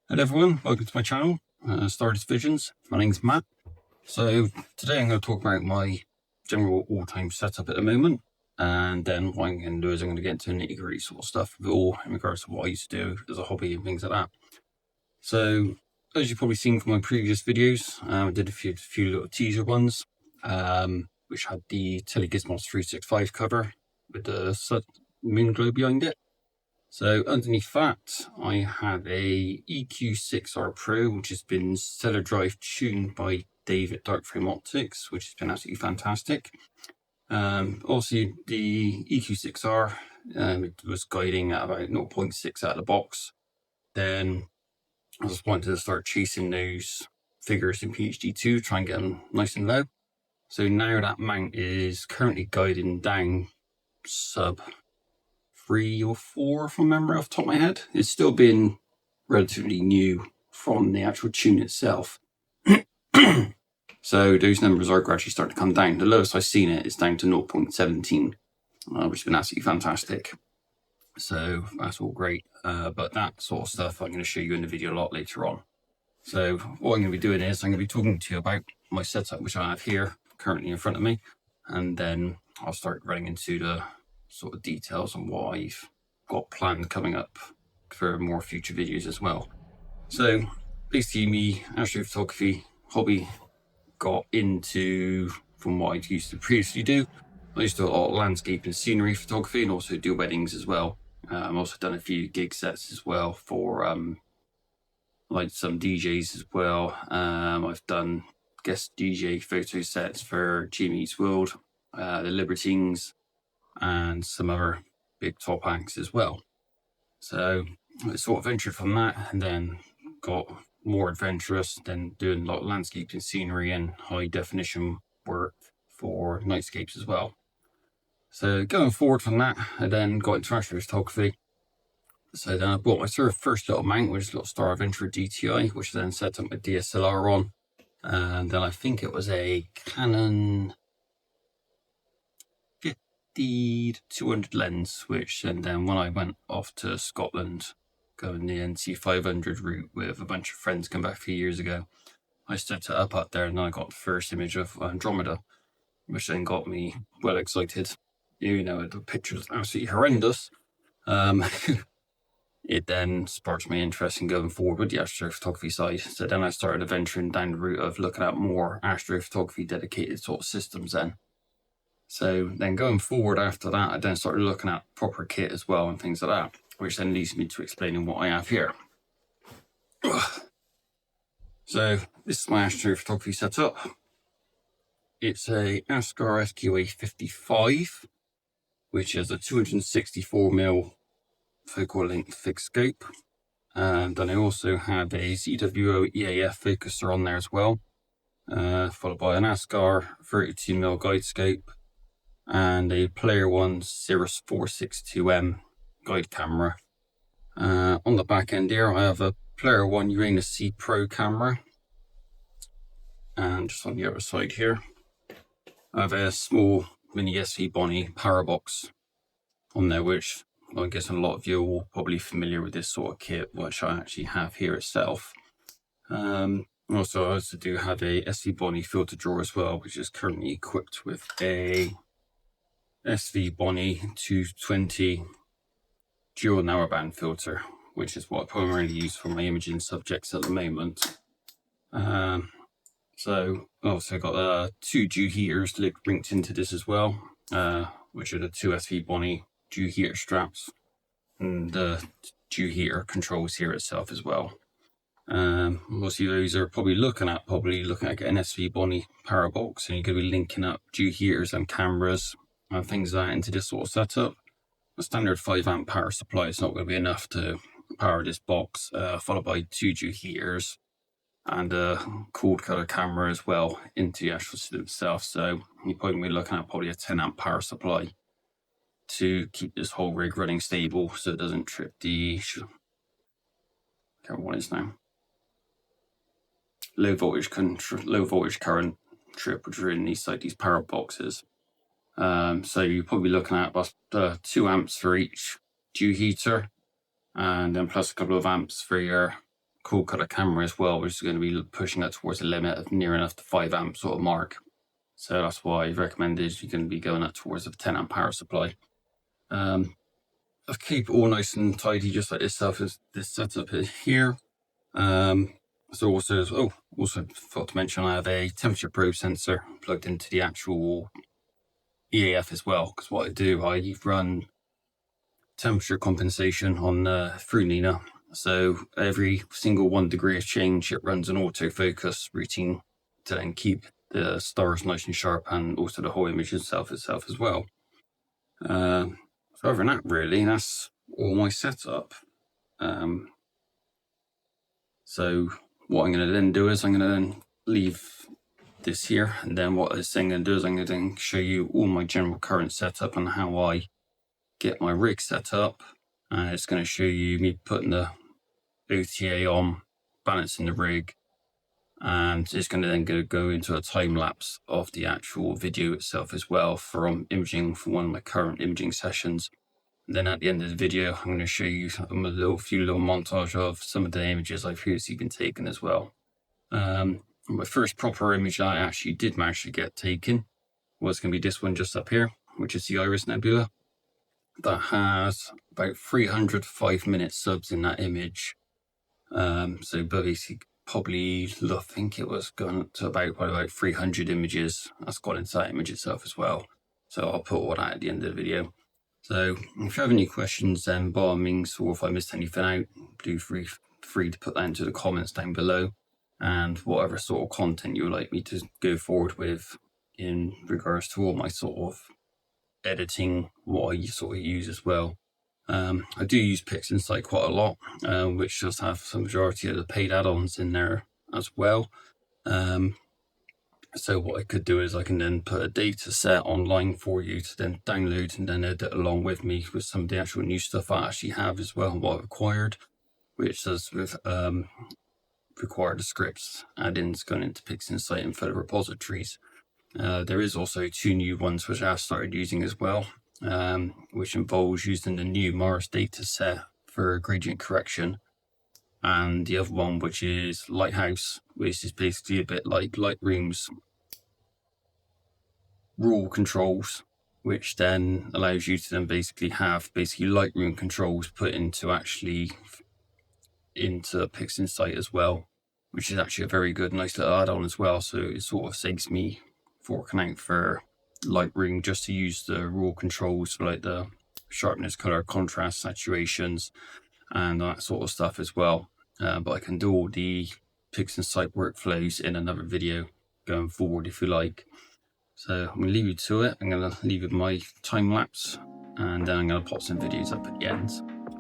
Hello everyone, welcome to my channel, Stardust Visions. My name's Matt. So today I'm going to talk about my general all-time setup at the moment, and then what I'm going to do is I'm going to get into nitty-gritty sort of stuff with all in regards to what I used to do as a hobby and things like that. So as you've probably seen from my previous videos, I did a few little teaser ones, which had the Telegizmos 365 cover with the moon glow behind it. So underneath that, I have a EQ6R Pro, which has been stellar drive tuned by Dave at Darkframe Optics, which has been absolutely fantastic. Also, the EQ6R, it was guiding at about 0.6 out of the box. Then I just wanted to start chasing those figures in PhD2, try and get them nice and low. So now that mount is currently guiding down sub 3 or 4 from memory off the top of my head. It's still been relatively new from the actual tune itself. So those numbers are gradually starting to come down. The lowest I've seen it is down to 0.17, which has been absolutely fantastic. So that's all great. But that sort of stuff I'm going to show you in the video a lot later on. So what I'm going to be doing is I'm going to be talking to you about my setup, which I have here currently in front of me. And then I'll start running into the sort of details on what I've got planned coming up for more future videos as well. So basically, me astrophotography hobby got into from what I used to previously do. I used to do a lot of landscape and scenery photography and also do weddings as well. I've also done a few gig sets as well for like some DJs as well. I've done guest DJ photo sets for Jimmy Eats World, the Libertines, and some other big top acts as well. So I sort of ventured from that and then got more adventurous, then doing a lot of landscape and scenery and high definition work for nightscapes as well. So going forward from that, I then got into astrophotography. So then I bought my sort of first little mount, which is a little Star Adventurer DTI, which I then set up my DSLR on. And then I think it was a Canon 50-200 lens, which and then when I went off to Scotland going the NC500 route with a bunch of friends come back a few years ago, I set it up there and then I got the first image of Andromeda, which then got me well excited. You know, the picture was absolutely horrendous. It then sparked my interest in going forward with the astrophotography side. So then I started venturing down the route of looking at more astrophotography dedicated sort of systems then. So then going forward after that, I then started looking at proper kit as well and things like that, which then leads me to explaining what I have here. So this is my astrophotography setup. It's a Ascar SQA 55, which is a 264mm focal length fixed scope. And then I also have a ZWO EAF focuser on there as well, followed by an Ascar 32mm guide scope and a Player One Cirrus 462M guide camera. On the back end here, I have a Player One Uranus C Pro camera. And just on the other side here, I have a small mini SV Bonnie power box on there, which I guess a lot of you are all probably familiar with this sort of kit, which I actually have here itself. Also, I also do have a SV Bonnie filter drawer as well, which is currently equipped with a SV Bonnie 220 dual narrowband filter, which is what I primarily use for my imaging subjects at the moment. So I also got 2 dew heaters linked into this as well, which are the 2 SV Bonnie dew heater straps and the dew heater controls here itself as well. Most of those are probably looking at getting SV Bonnie power box, and you're going to be linking up dew heaters and cameras and things like that into this sort of setup. A standard 5 amp power supply is not going to be enough to power this box, followed by 2 dew heaters and a cooled color camera as well into the actual system itself. So you're probably going to be looking at probably a 10 amp power supply to keep this whole rig running stable so it doesn't trip the, I can't remember what it is now, low voltage current trip, which are in these power boxes. So you're probably looking at about 2 amps for each dew heater, and then plus a couple of amps for your cool color camera as well, which is going to be pushing up towards the limit of near enough the 5 amp sort of mark. So that's why I recommended you're going to be going up towards a 10 amp power supply. I'll keep it all nice and tidy, just like this setup here. So also forgot to mention, I have a temperature probe sensor plugged into the actual EAF as well, because what I do, I run temperature compensation on through Nina. So every single 1 degree of change, it runs an autofocus routine to then keep the stars nice and sharp, and also the whole image itself as well. So other than that, really, that's all my setup. So what I'm going to then do is I'm going to then leave this here, and then what this thing going to do is I'm going to then show you all my general current setup and how I get my rig set up. And it's going to show you me putting the OTA on, balancing the rig, and it's going to then go into a time lapse of the actual video itself as well from imaging, from one of my current imaging sessions. And then at the end of the video, I'm going to show you a few little montage of some of the images I've previously been taken as well. My first proper image I actually did manage to get taken was going to be this one just up here, which is the Iris Nebula. That has about 305 minute subs in that image. So basically, probably, I think it was going up to about 300 images. That's got into that image itself as well. So I'll put all that at the end of the video. So if you have any questions, then by all means, or if I missed anything out, do free to put that into the comments down below. And whatever sort of content you would like me to go forward with in regards to all my sort of editing, what I sort of use as well. I do use PixInsight quite a lot, which does have some majority of the paid add-ons in there as well. So what I could do is I can then put a data set online for you to then download and then edit along with me with some of the actual new stuff I actually have as well, what I've acquired, which does with require the scripts add-ins going into PixInsight and for the repositories. There is also 2 new ones which I've started using as well, which involves using the new Mars data set for gradient correction, and the other one which is Lighthouse, which is basically a bit like Lightroom's rule controls, which then allows you to then basically have Lightroom controls put into PixInsight as well, which is actually a very good, nice little add-on as well. So it sort of saves me forking out for Lightroom just to use the raw controls for like the sharpness, color, contrast, saturations, and that sort of stuff as well. But I can do all the PixInsight workflows in another video going forward if you like. So I'm going to leave you to it. I'm going to leave it my time lapse, and then I'm going to pop some videos up at the end.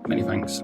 Many thanks.